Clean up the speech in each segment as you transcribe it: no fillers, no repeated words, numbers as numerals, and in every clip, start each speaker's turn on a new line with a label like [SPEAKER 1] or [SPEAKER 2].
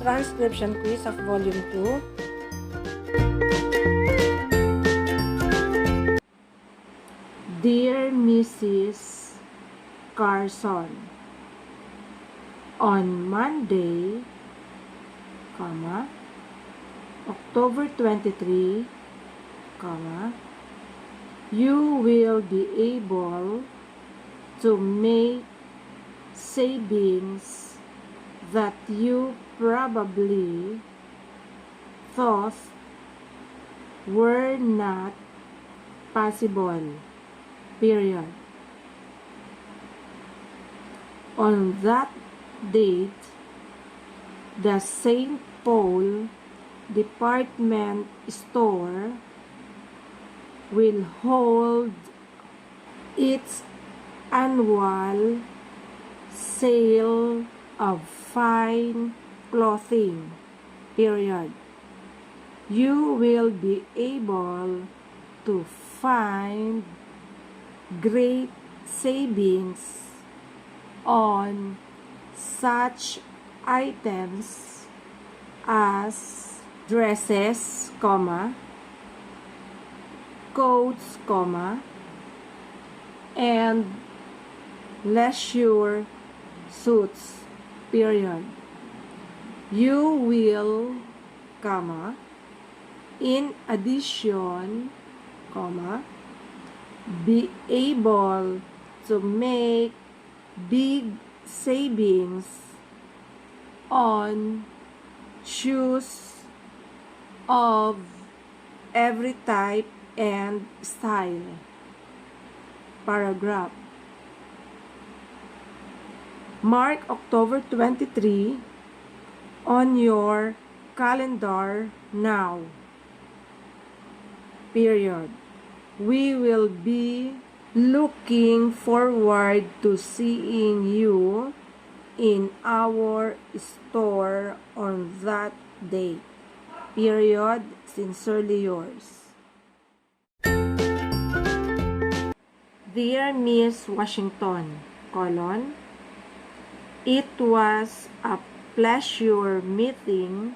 [SPEAKER 1] transcription quiz of Volume 2. Dear Mrs. Carson, on Monday, October 23, you will be able to make savings that you probably thought were not possible, period. On that date, the St. Paul department store will hold its annual sale of fine clothing, period. You will be able to find great savings on such items as dresses, coats, and leisure suits, period. You will, in addition, be able to make big savings on shoes of every type and style, paragraph. Mark October 23 on your calendar now, period. We will be looking forward to seeing you in our store on that day, period. Sincerely yours. Dear Miss Washington, it was a pleasure meeting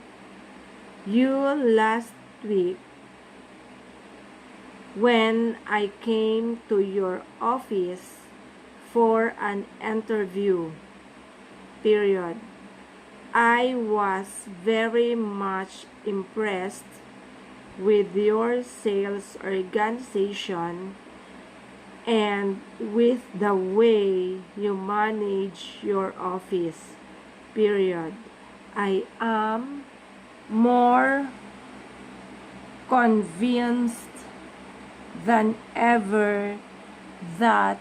[SPEAKER 1] you last week when I came to your office for an interview, period. I was very much impressed with your sales organization and with the way you manage your office, period. I am more convinced than ever that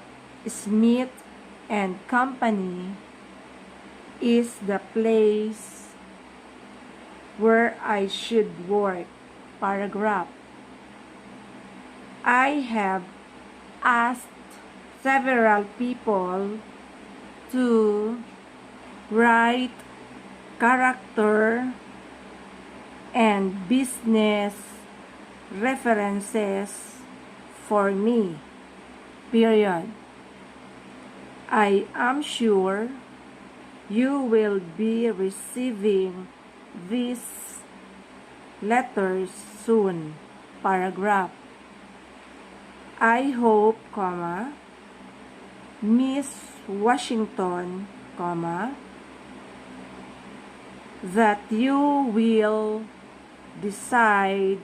[SPEAKER 1] Smith and Company is the place where I should work, paragraph. I have asked several people to write character and business references for me, period. I am sure you will be receiving these letters soon, paragraph. I hope, Miss Washington, that you will decide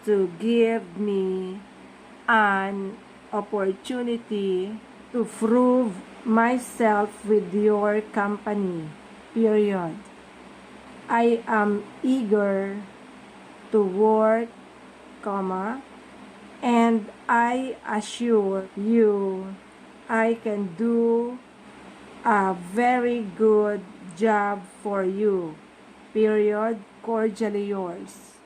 [SPEAKER 1] to give me an opportunity to prove myself with your company, period. I am eager to work, and I assure you I can do a very good job for you, period. Cordially yours.